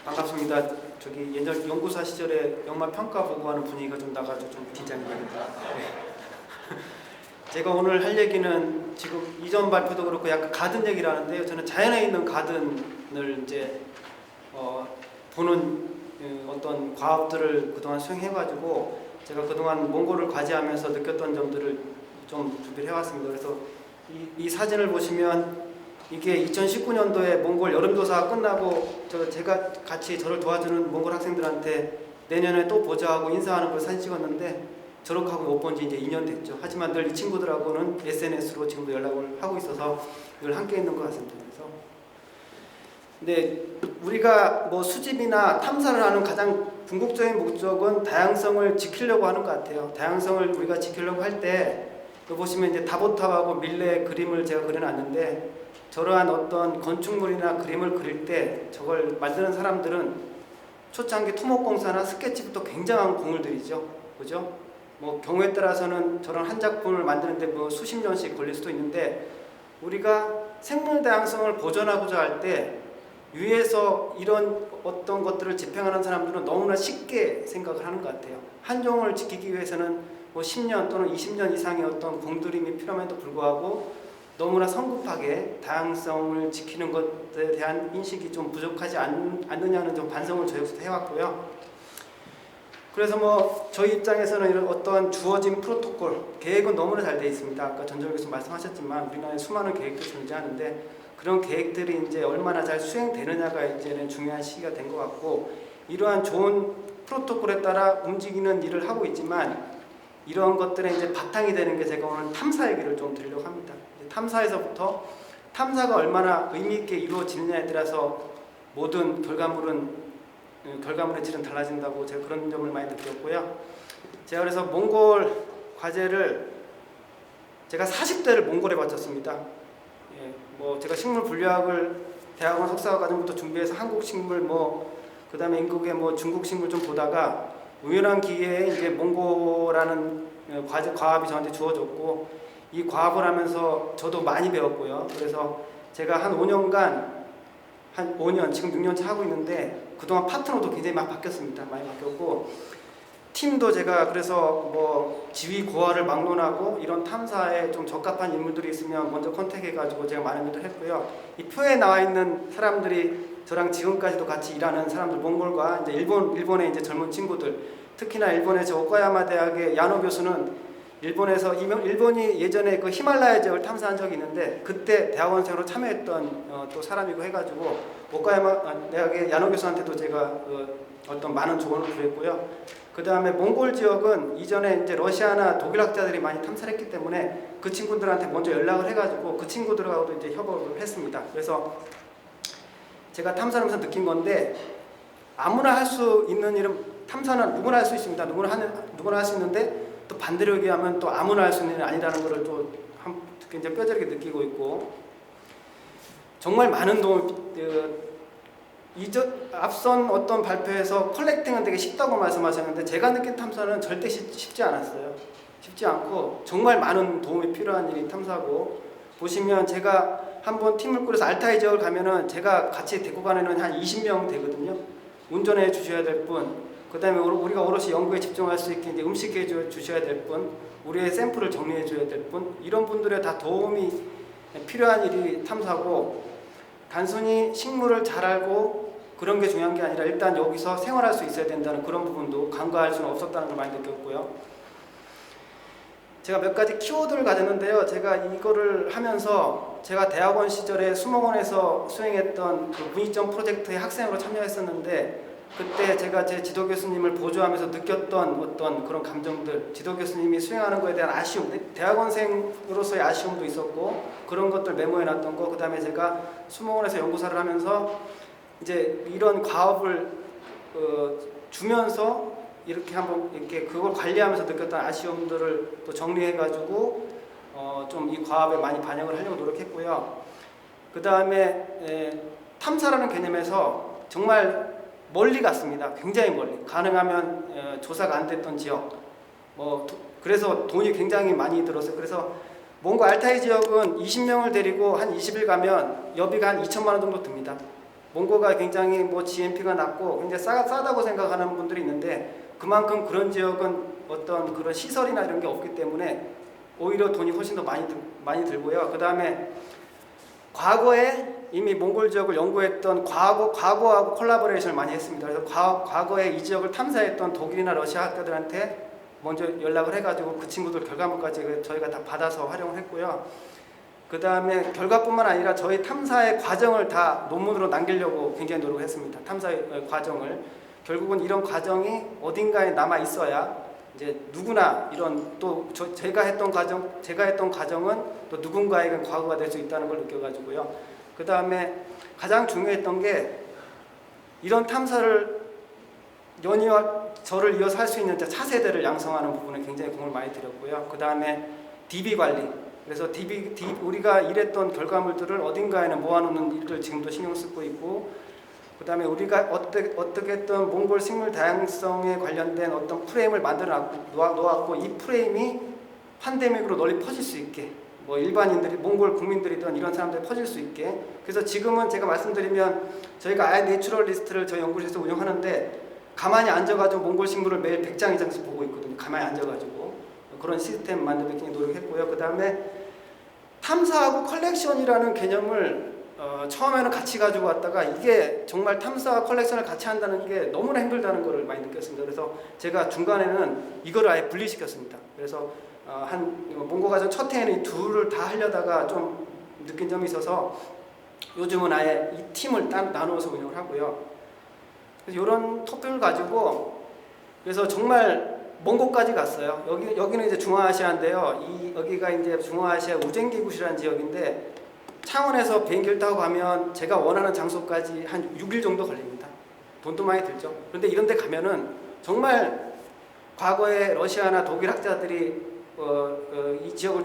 반갑습니다. 저기 예전 연구사 시절에 연말 평가 보고하는 분위기가 좀 나가지고 좀 긴장이 됩니다. 네. 제가 오늘 할 얘기는 지금 이전 발표도 그렇고 약간 가든 얘기를 하는데요. 저는 자연에 있는 가든을 이제 보는 어떤 과업들을 그동안 수행해가지고 제가 그동안 몽골을 과제하면서 느꼈던 점들을 좀 준비를 해왔습니다. 그래서 이 사진을 보시면 이게 2019년도에 몽골 여름조사가 끝나고 제가 같이 저를 도와주는 몽골 학생들한테 내년에 또 보자 하고 인사하는 걸 사진 찍었는데 저렇게하고 못 본 지 이제 2년 됐죠. 하지만 늘 이 친구들하고는 SNS로 지금도 연락을 하고 있어서 늘 함께 있는 것 같습니다. 그래서 근데 우리가 뭐 수집이나 탐사를 하는 가장 궁극적인 목적은 다양성을 지키려고 하는 것 같아요. 다양성을 우리가 지키려고 할 때 보시면 이제 다보탑하고 밀레 그림을 제가 그려놨는데 저러한 어떤 건축물이나 그림을 그릴 때 저걸 만드는 사람들은 초창기 토목공사나 스케치부터 굉장한 공을 들이죠. 그죠? 뭐 경우에 따라서는 저런 한 작품을 만드는데 뭐 수십 년씩 걸릴 수도 있는데 우리가 생물 다양성을 보존하고자 할 때 위에서 이런 어떤 것들을 집행하는 사람들은 너무나 쉽게 생각을 하는 것 같아요. 한 종을 지키기 위해서는 뭐 10년 또는 20년 이상의 어떤 공들임이 필요함에도 불구하고 너무나 성급하게 다양성을 지키는 것에 대한 인식이 좀 부족하지 않느냐는 좀 반성을 저희로서 해왔고요. 그래서 뭐 저희 입장에서는 이런 어떤 주어진 프로토콜, 계획은 너무나 잘 되어 있습니다. 아까 전정희 교수 말씀하셨지만 우리나라에 수많은 계획들이 존재하는데 그런 계획들이 이제 얼마나 잘 수행되느냐가 이제는 중요한 시기가 된 것 같고 이러한 좋은 프로토콜에 따라 움직이는 일을 하고 있지만 이런 것들의 이제 바탕이 되는 게 제가 오늘 탐사 얘기를 좀 드리려고 합니다. 탐사에서부터 탐사가 얼마나 의미 있게 이루어지느냐에 따라서 모든 결과물의 질은 달라진다고 제가 그런 점을 많이 느꼈고요. 제가 그래서 몽골 과제를 제가 40대를 몽골에 바쳤습니다. 예, 뭐 제가 식물 분류학을 대학원 석사 과정부터 준비해서 한국 식물 그다음에 인국의 중국 식물 좀 보다가 우연한 기회에 이제 몽골라는 과업이 저한테 주어졌고 이 과업을 하면서 저도 많이 배웠고요. 그래서 제가 한 5년, 지금 6년째 하고 있는데 그동안 파트너도 굉장히 많이 바뀌었습니다. 많이 바뀌었고 팀도 제가 그래서 지휘 고하를 막론하고 이런 탐사에 좀 적합한 인물들이 있으면 먼저 컨택해가지고 제가 많은 일을 했고요. 이 표에 나와 있는 사람들이 저랑 지금까지도 같이 일하는 사람들, 몽골과 이제 일본의 이제 젊은 친구들, 특히나 일본의 오카야마 대학의 야노 교수는 일본에서 일본이 예전에 그 히말라야 지역을 탐사한 적이 있는데 그때 대학원생으로 참여했던 또 사람이고 해가지고 오카야마 대학의 야노 교수한테도 제가 어떤 많은 조언을 구했고요. 그 다음에 몽골 지역은 이전에 이제 러시아나 독일 학자들이 많이 탐사를 했기 때문에 그 친구들한테 먼저 연락을 해가지고 그 친구들하고도 이제 협업을 했습니다. 그래서 제가 탐사를 하면서 느낀 건데 아무나 할 수 있는 일은 탐사는 누구나 할 수 있습니다. 누구나 할 수 있는데 또 반대로 얘기하면 또 아무나 할 수 있는 일은 아니라는 것을 또 굉장히 뼈저리게 느끼고 있고 정말 많은 도움을 앞선 어떤 발표에서 컬렉팅은 되게 쉽다고 말씀하셨는데 제가 느낀 탐사는 절대 쉽지 않았어요. 쉽지 않고 정말 많은 도움이 필요한 일이 탐사고 보시면 제가 한번 팀을 꾸려서 알타이 지역을 가면은 제가 같이 데리고 가는 한 20명 되거든요. 운전해 주셔야 될 분, 그 다음에 우리가 오롯이 연구에 집중할 수 있게 이제 음식해 주셔야 될 분, 우리의 샘플을 정리해 줘야 될 분, 이런 분들의 다 도움이 필요한 일이 탐사고 단순히 식물을 잘 알고 그런 게 중요한 게 아니라 일단 여기서 생활할 수 있어야 된다는 그런 부분도 간과할 수는 없었다는 걸 많이 느꼈고요. 제가 몇 가지 키워드를 가졌는데요. 제가 이거를 하면서 제가 대학원 시절에 수목원에서 수행했던 그 문희점 프로젝트의 학생으로 참여했었는데 그때 제가 제 지도 교수님을 보조하면서 느꼈던 어떤 그런 감정들, 지도 교수님이 수행하는 거에 대한 아쉬움, 대학원생으로서의 아쉬움도 있었고 그런 것들 메모해놨던 거, 그 다음에 제가 수목원에서 연구사를 하면서 이제 이런 과업을 주면서 이렇게 한번 이렇게 그걸 관리하면서 느꼈던 아쉬움들을 또 정리해가지고 좀 이 과업에 많이 반영을 하려고 노력했고요. 그 다음에 탐사라는 개념에서 정말 멀리 갔습니다. 굉장히 멀리. 가능하면 조사가 안 됐던 지역. 그래서 돈이 굉장히 많이 들었어요. 그래서 몽고 알타이 지역은 20명을 데리고 한 20일 가면 여비가 한 2천만 원 정도 듭니다. 몽고가 굉장히 뭐 GNP가 낮고 굉장히 싸다고 생각하는 분들이 있는데 그만큼 그런 지역은 어떤 그런 시설이나 이런 게 없기 때문에 오히려 돈이 훨씬 더 많이 들고요. 그 다음에 과거에 이미 몽골 지역을 연구했던 과거하고 콜라보레이션을 많이 했습니다. 그래서 과거에 이 지역을 탐사했던 독일이나 러시아 학교들한테 먼저 연락을 해가지고 그 친구들 결과물까지 저희가 다 받아서 활용을 했고요. 그 다음에 결과뿐만 아니라 저희 탐사의 과정을 다 논문으로 남기려고 굉장히 노력했습니다. 탐사의 과정을. 결국은 이런 과정이 어딘가에 남아 있어야 이제 누구나 이런 또 제가 했던 과정은 또 누군가에게 과거가 될 수 있다는 걸 느껴가지고요. 그 다음에 가장 중요했던 게 이런 탐사를 저를 이어서 할 수 있는 차세대를 양성하는 부분에 굉장히 공을 많이 들였고요. 그 다음에 DB 관리. 그래서 우리가 일했던 결과물들을 어딘가에는 모아놓는 일을 지금도 신경 쓰고 있고, 그 다음에 우리가 어떻게 했던 몽골 식물 다양성에 관련된 어떤 프레임을 만들어 놓았고, 이 프레임이 팬데믹으로 널리 퍼질 수 있게, 뭐 일반인들이, 몽골 국민들이든 이런 사람들이 퍼질 수 있게. 그래서 지금은 제가 말씀드리면 저희가 아이 내추럴리스트를 저희 연구실에서 운영하는데 가만히 앉아가지고 몽골 식물을 매일 100장 이상씩 보고 있거든요. 가만히 앉아가지고. 그런 시스템 만들기 굉장히 노력했고요. 그 다음에 탐사하고 컬렉션이라는 개념을 처음에는 같이 가지고 왔다가 이게 정말 탐사와 컬렉션을 같이 한다는 게 너무나 힘들다는 걸 많이 느꼈습니다. 그래서 제가 중간에는 이거를 아예 분리시켰습니다. 그래서 몽고 과정 첫 해에는 이 둘을 다 하려다가 좀 느낀 점이 있어서 요즘은 아예 이 팀을 나누어서 운영을 하고요. 그래서 이런 토픽을 가지고 그래서 정말 먼 곳까지 갔어요. 여기는 이제 중앙아시아인데요. 여기가 이제 중앙아시아 우쟁기구시라는 지역인데 창원에서 비행기를 타고 가면 제가 원하는 장소까지 한 6일 정도 걸립니다. 돈도 많이 들죠. 그런데 이런 데 가면은 정말 과거에 러시아나 독일 학자들이 이 지역을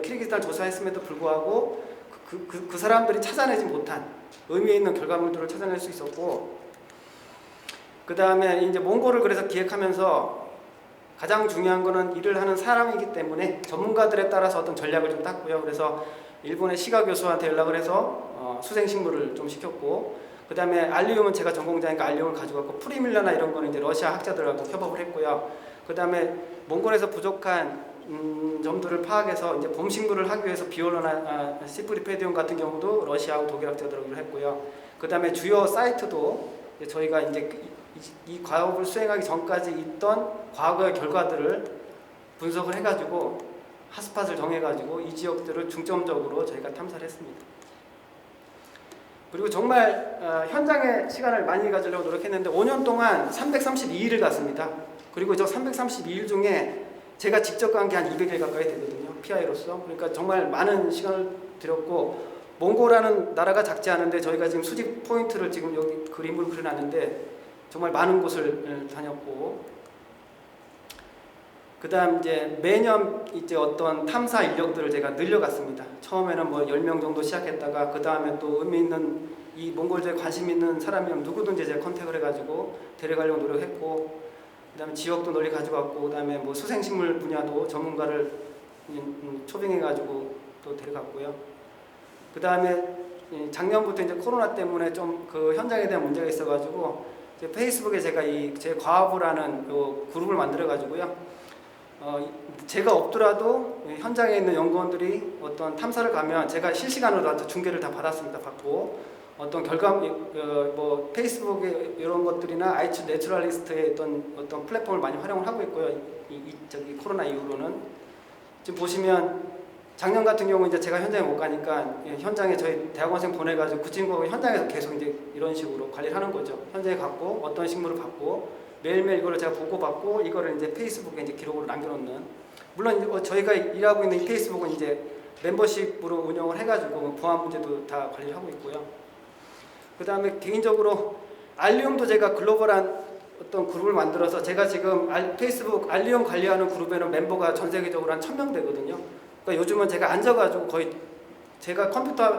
키르기스탄을 조사했음에도 불구하고 그 사람들이 찾아내지 못한 의미 있는 결과물들을 찾아낼 수 있었고, 그 다음에 이제 몽골을 그래서 기획하면서 가장 중요한 거는 일을 하는 사람이기 때문에 전문가들에 따라서 어떤 전략을 좀 땄고요. 그래서 일본의 시가 교수한테 연락을 해서 수생식물을 좀 시켰고, 그 다음에 알리움은 제가 전공자니까 알리움을 가져갔고, 프리밀라나 이런 거는 이제 러시아 학자들하고 협업을 했고요. 그 다음에 몽골에서 부족한 점들을 파악해서 이제 봄식물을 하기 위해서 비올로나 시프리페디움 같은 경우도 러시아하고 독일 학자들하고 했고요. 그 다음에 주요 사이트도 저희가 이제 이 과업을 수행하기 전까지 있던 과거의 결과들을 분석을 해가지고 핫스팟을 정해가지고 이 지역들을 중점적으로 저희가 탐사를 했습니다. 그리고 정말 현장에 시간을 많이 가지려고 노력했는데 5년 동안 332일을 갔습니다. 그리고 저 332일 중에 제가 직접 간 게 한 200일 가까이 되거든요. PI로서. 그러니까 정말 많은 시간을 들였고, 몽고라는 나라가 작지 않은데 저희가 지금 수집 포인트를 지금 여기 그림으로 그려놨는데 정말 많은 곳을 다녔고, 그 다음 이제 매년 이제 어떤 탐사 인력들을 제가 늘려갔습니다. 처음에는 뭐 10명 정도 시작했다가 그 다음에 또 의미 있는 이 몽골에 관심 있는 사람이면 누구든지 제가 컨택을 해가지고 데려가려고 노력했고, 그 다음에 지역도 널리 가져갔고, 그 다음에 뭐 수생식물 분야도 전문가를 초빙해가지고 또 데려갔고요. 그 다음에 작년부터 이제 코로나 때문에 좀 그 현장에 대한 문제가 있어가지고 페이스북에 제가 제 과학부라는 그룹을 만들어가지고요. 제가 없더라도 현장에 있는 연구원들이 어떤 탐사를 가면 제가 실시간으로 중계를 다 받고 어떤 뭐 페이스북에 이런 것들이나 아이튠 내추럴리스트의 어떤 플랫폼을 많이 활용을 하고 있고요. 코로나 이후로는 지금 보시면 작년 같은 경우 이제 제가 현장에 못 가니까 현장에 저희 대학원생 보내가지고 그 친구가 현장에서 계속 이제 이런 식으로 관리를 하는 거죠. 현장에 갔고 어떤 식물을 받고 매일매일 이거를 제가 보고받고 이거를 이제 페이스북에 이제 기록으로 남겨놓는. 물론 저희가 일하고 있는 이 페이스북은 이제 멤버십으로 운영을 해가지고 보안 문제도 다 관리를 하고 있고요. 그 다음에 개인적으로 알리움도 제가 글로벌한 어떤 그룹을 만들어서 제가 지금 페이스북 알리움 관리하는 그룹에는 멤버가 전 세계적으로 한 1000명 되거든요. 그러니까 요즘은 제가 앉아가지고 거의 제가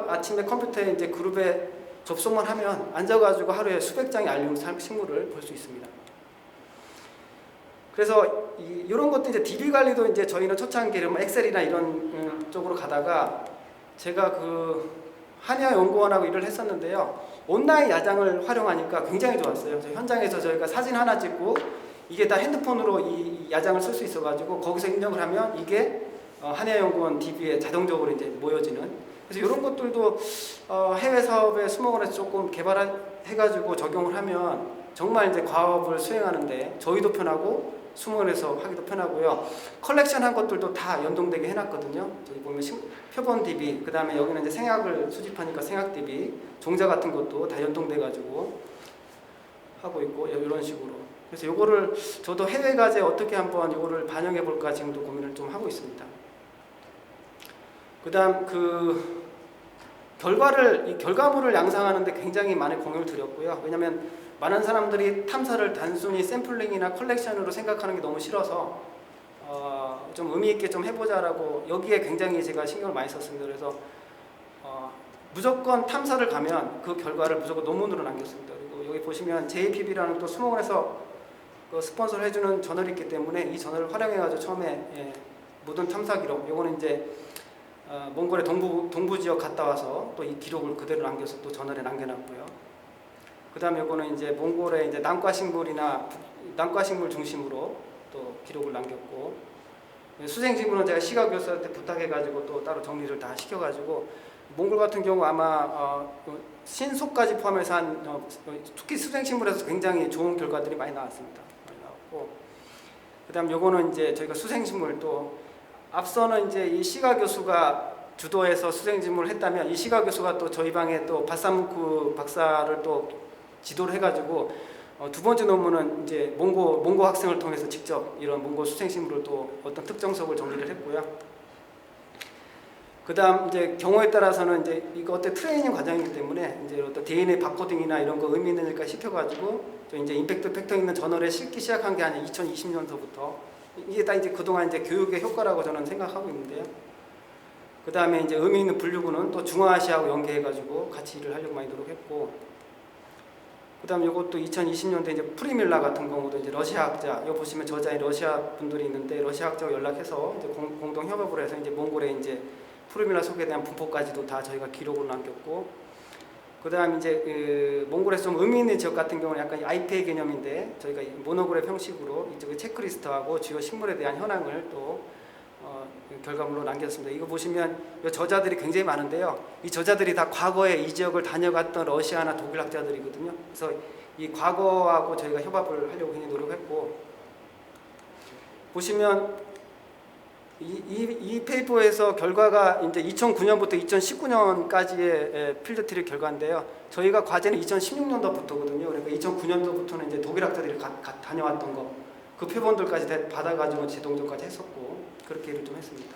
아침에 컴퓨터에 이제 그룹에 접속만 하면 앉아가지고 하루에 수백 장의 알리움 식물을 볼 수 있습니다. 그래서 이런 것도 이제 DB 관리도 이제 저희는 초창기에 엑셀이나 이런 쪽으로 가다가 제가 그 한의학 연구원하고 일을 했었는데요. 온라인 야장을 활용하니까 굉장히 좋았어요. 현장에서 저희가 사진 하나 찍고 이게 다 핸드폰으로 이 야장을 쓸 수 있어가지고 거기서 입력을 하면 이게 한해연구원 DB에 자동적으로 이제 모여지는. 그래서 이런 것들도 해외 사업에 수목원에서 조금 개발해가지고 적용을 하면 정말 이제 과업을 수행하는데 저희도 편하고 수목원에서 하기도 편하고요. 컬렉션한 것들도 다 연동되게 해놨거든요. 저기 보면 표본 DB, 그 다음에 여기는 이제 생약을 수집하니까 생약 DB, 종자 같은 것도 다 연동돼가지고 하고 있고 이런 식으로. 그래서 요거를 저도 해외 과제에 어떻게 한번 요거를 반영해 볼까 지금도 고민을 좀 하고 있습니다. 그다음 그 결과물을 양상하는데 굉장히 많은 공을 들였고요. 왜냐하면 많은 사람들이 탐사를 단순히 샘플링이나 컬렉션으로 생각하는 게 너무 싫어서 좀 의미 있게 좀 해보자라고 여기에 굉장히 제가 신경을 많이 썼습니다. 그래서 무조건 탐사를 가면 그 결과를 무조건 논문으로 남겼습니다. 그리고 여기 보시면 JPB라는 또 수목원에서 그 스폰서를 해주는 저널이 있기 때문에 이 저널을 활용해가지고 처음에 모든 탐사 기록, 요거는 이제 몽골의 동부 지역 갔다 와서 또 이 기록을 그대로 남겨서 또 저널에 남겨놨고요. 그 다음에 이거는 이제 몽골의 이제 난과식물이나 난과식물 중심으로 또 기록을 남겼고, 수생식물은 제가 시각 교수한테 부탁해가지고 또 따로 정리를 다 시켜가지고 몽골 같은 경우 아마 신속까지 포함해서 한 특히 수생식물에서 굉장히 좋은 결과들이 많이 나왔습니다. 많이 나왔고, 그 다음 요거는 이제 저희가 수생식물 또 앞서는 이제 이 시가 교수가 주도해서 수생식물을 했다면 이 시가 교수가 또 저희 방에 또 바사무크 박사를 또 지도를 해가지고 두 번째 논문은 이제 몽고 학생을 통해서 직접 이런 몽고 수생식물을 또 어떤 특정석을 정리를 했고요. 그다음 이제 경우에 따라서는 이제 이거 어때 트레이닝 과정이기 때문에 이제 어떤 DNA 바코딩이나 이런 거 의미 있는 일까 싶어가지고 저 이제 임팩트 팩터 있는 저널에 실기 시작한 게 한 2020년서부터 이게 다 이제 그동안 이제 교육의 효과라고 저는 생각하고 있는데요. 그 다음에 이제 의미 있는 분류구는 또 중앙아시아하고 연계해가지고 같이 일을 하려고 많이 노력했고, 그 다음에 이것도 2020년대 이제 프리밀라 같은 경우도 이제 러시아 학자, 여기 보시면 저자인 러시아 분들이 있는데 러시아 학자와 연락해서 이제 공동 협업을 해서 이제 몽골의 이제 프리밀라 속에 대한 분포까지도 다 저희가 기록으로 남겼고, 그 다음 이제 그 몽골에서 좀 의미 있는 지역 같은 경우는 약간 IPA 개념인데 저희가 모노그래프 형식으로 이쪽에 체크리스트하고 주요 식물에 대한 현황을 또 결과물로 남겼습니다. 이거 보시면 이 저자들이 굉장히 많은데요. 이 저자들이 다 과거에 이 지역을 다녀갔던 러시아나 독일 학자들이거든요. 그래서 이 과거하고 저희가 협업을 하려고 굉장히 노력했고, 보시면 이 페이퍼에서 결과가 이제 2009년부터 2019년까지의 필드트립 결과인데요. 저희가 과제는 2016년도부터거든요. 그러니까 2009년도부터는 이제 독일 학자들이 다녀왔던 거, 그 표본들까지 받아가지고 지동조까지 했었고, 그렇게 일을 좀 했습니다.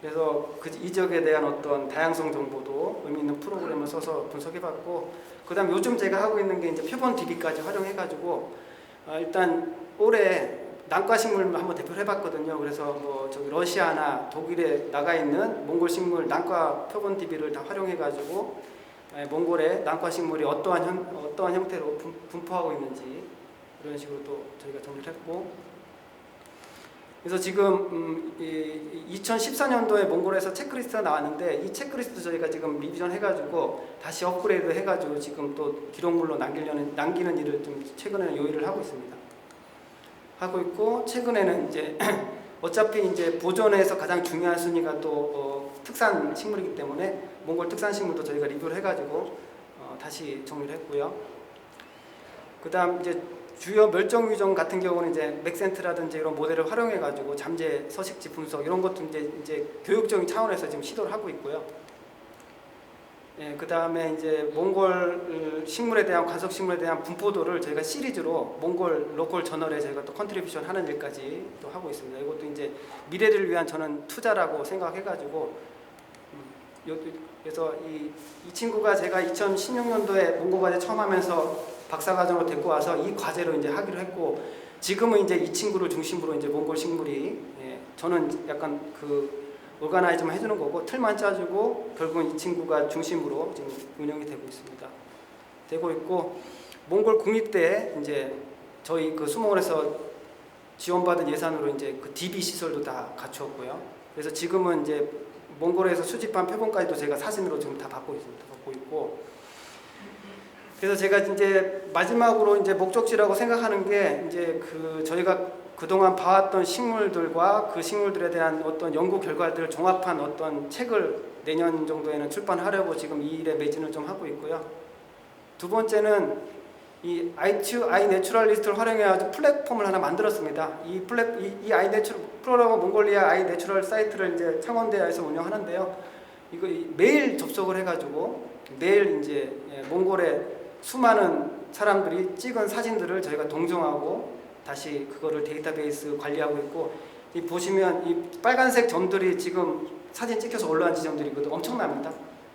그래서 이 지역에 대한 어떤 다양성 정보도 의미 있는 프로그램을 써서 분석해봤고, 그다음 요즘 제가 하고 있는 게 이제 표본 DB까지 활용해가지고 일단 올해 난과식물 한번 대표를 해봤거든요. 그래서 뭐 저기 러시아나 독일에 나가 있는 몽골 식물 난과 표본 DB를 다 활용해가지고 몽골의 난과식물이 어떠한 형태로 분포하고 있는지 이런 식으로 또 저희가 정리를 했고, 그래서 지금 2014년도에 몽골에서 체크리스트가 나왔는데 이 체크리스트 저희가 지금 리비전 해가지고 다시 업그레이드 해가지고 지금 또 기록물로 남기는 일을 좀 최근에는 요일을 하고 있습니다. 하고 있고, 최근에는 이제 어차피 이제 보존에서 가장 중요한 순위가 또 특산 식물이기 때문에 몽골 특산 식물도 저희가 리뷰를 해가지고 다시 정리를 했고요. 그다음 이제 주요 멸종 위종 같은 경우는 이제 맥센트라든지 이런 모델을 활용해가지고 잠재 서식지 분석 이런 것도 이제 교육적인 차원에서 지금 시도를 하고 있고요. 예, 그 다음에 이제 몽골 식물에 대한 관석 식물에 대한 분포도를 저희가 시리즈로 몽골 로컬 저널에 저희가 또 컨트리뷰션 하는 일까지 또 하고 있습니다. 이것도 이제 미래를 위한 저는 투자라고 생각해가지고 그래서 이 친구가 제가 2016년도에 몽골 과제 처음 하면서 박사과정으로 데리고 와서 이 과제로 이제 하기로 했고, 지금은 이제 이 친구를 중심으로 이제 몽골 식물이 저는 약간 그 오가나이즈만 해주는 거고 틀만 짜주고 결국은 이 친구가 중심으로 지금 운영이 되고 있습니다. 되고 있고, 몽골 국립대에 이제 저희 그 수목원에서 지원받은 예산으로 이제 그 DB 시설도 다 갖추었고요. 그래서 지금은 이제 몽골에서 수집한 표본까지도 제가 사진으로 지금 다 받고 있습니다. 받고 있고, 그래서 제가 이제 마지막으로 이제 목적지라고 생각하는 게 이제 저희가 그동안 봐왔던 식물들과 그 식물들에 대한 어떤 연구 결과들을 종합한 어떤 책을 내년 정도에는 출판하려고 지금 이 일에 매진을 좀 하고 있고요. 두 번째는 이 아이내추럴리스트를 활용해가지고 플랫폼을 하나 만들었습니다. 이 아이내추럴 프로그램 몽골리아 아이내추럴 사이트를 이제 창원대에서 운영하는데요. 이거 매일 접속을 해가지고 매일 이제 몽골의 수많은 사람들이 찍은 사진들을 저희가 동정하고 다시 그거를 데이터베이스 관리하고 있고, 이 보시면 이 빨간색 점들이 지금 사진 찍혀서 올라온 지점들이거든요. 엄청납니다.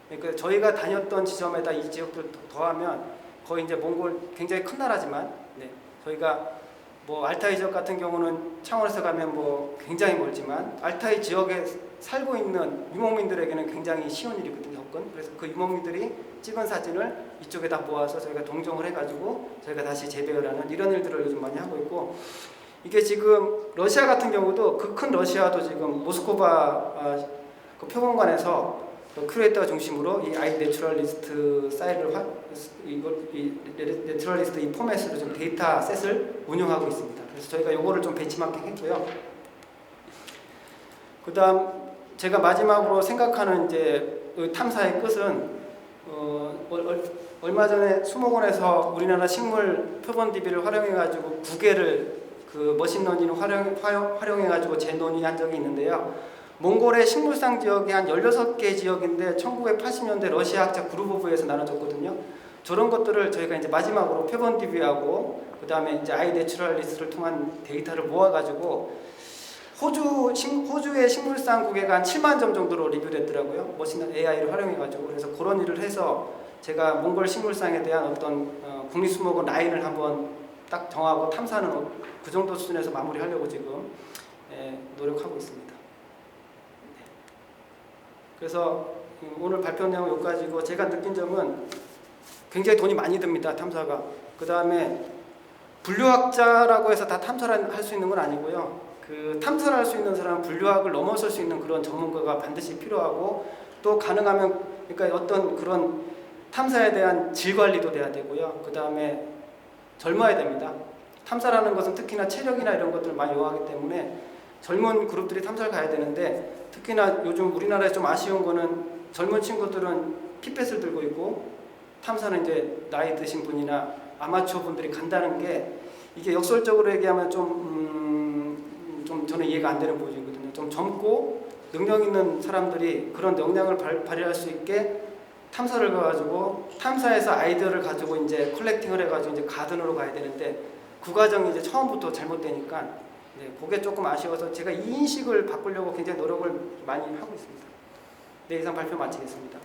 그러니까 저희가 다녔던 지점에다 이 지역들 더하면 거의 이제 몽골 굉장히 큰 나라지만, 저희가 뭐 알타이 지역 같은 경우는 창원에서 가면 뭐 굉장히 멀지만 알타이 지역에 살고 있는 유목민들에게는 굉장히 쉬운 일이거든요. 그래서 그 유목민들이 찍은 사진을 이쪽에다 모아서 저희가 동정을 해가지고 저희가 다시 재배를 하는 이런 일들을 요즘 많이 하고 있고, 이게 지금 러시아 같은 경우도 그 큰 러시아도 지금 모스크바 그 표본관에서 큐레이터 중심으로 이 아이 내추럴리스트 사이트를 이 내추럴리스트 이 포맷으로 좀 데이터셋을 운영하고 있습니다. 그래서 저희가 요거를 좀 벤치마킹했고요. 그다음 제가 마지막으로 생각하는 이제 탐사의 끝은 얼마 전에 수목원에서 우리나라 식물 표본 DB를 활용해가지고 9개를 그 머신러닝을 활용해가지고 재논의한 적이 있는데요. 몽골의 식물상 지역이 한 16개 지역인데 1980년대 러시아 학자 그루보브에서 나눠졌거든요. 저런 것들을 저희가 이제 마지막으로 표본 DB하고 그 다음에 이제 아이 내추럴리스트를 통한 데이터를 모아가지고 호주의 식물상 국외가 한 7만 점 정도로 리뷰됐더라고요. 머신 AI를 활용해가지고. 그래서 그런 일을 해서 제가 몽골 식물상에 대한 어떤 국립수목원 라인을 한번 딱 정하고 탐사하는 그 정도 수준에서 마무리하려고 지금 노력하고 있습니다. 그래서 오늘 발표 내용 여기까지고, 제가 느낀 점은 굉장히 돈이 많이 듭니다. 탐사가. 그 다음에 분류학자라고 해서 다 탐사를 할 수 있는 건 아니고요. 그 탐사를 할 수 있는 사람은 분류학을 넘어설 수 있는 그런 전문가가 반드시 필요하고, 또 가능하면 그러니까 어떤 그런 탐사에 대한 질 관리도 돼야 되고요. 그 다음에 젊어야 됩니다. 탐사라는 것은 특히나 체력이나 이런 것들을 많이 요하기 때문에 젊은 그룹들이 탐사를 가야 되는데, 특히나 요즘 우리나라에 좀 아쉬운 거는 젊은 친구들은 피펫을 들고 있고 탐사는 이제 나이 드신 분이나 아마추어 분들이 간다는 게, 이게 역설적으로 얘기하면 좀 저는 이해가 안 되는 부분이거든요. 좀 젊고 능력 있는 사람들이 그런 역량을 발휘할 수 있게 탐사를 가가지고 탐사에서 아이디어를 가지고 이제 컬렉팅을 해가지고 이제 가든으로 가야 되는데, 그 과정이 이제 처음부터 잘못되니까 그게 조금 아쉬워서 제가 이 인식을 바꾸려고 굉장히 노력을 많이 하고 있습니다. 네, 이상 발표 마치겠습니다.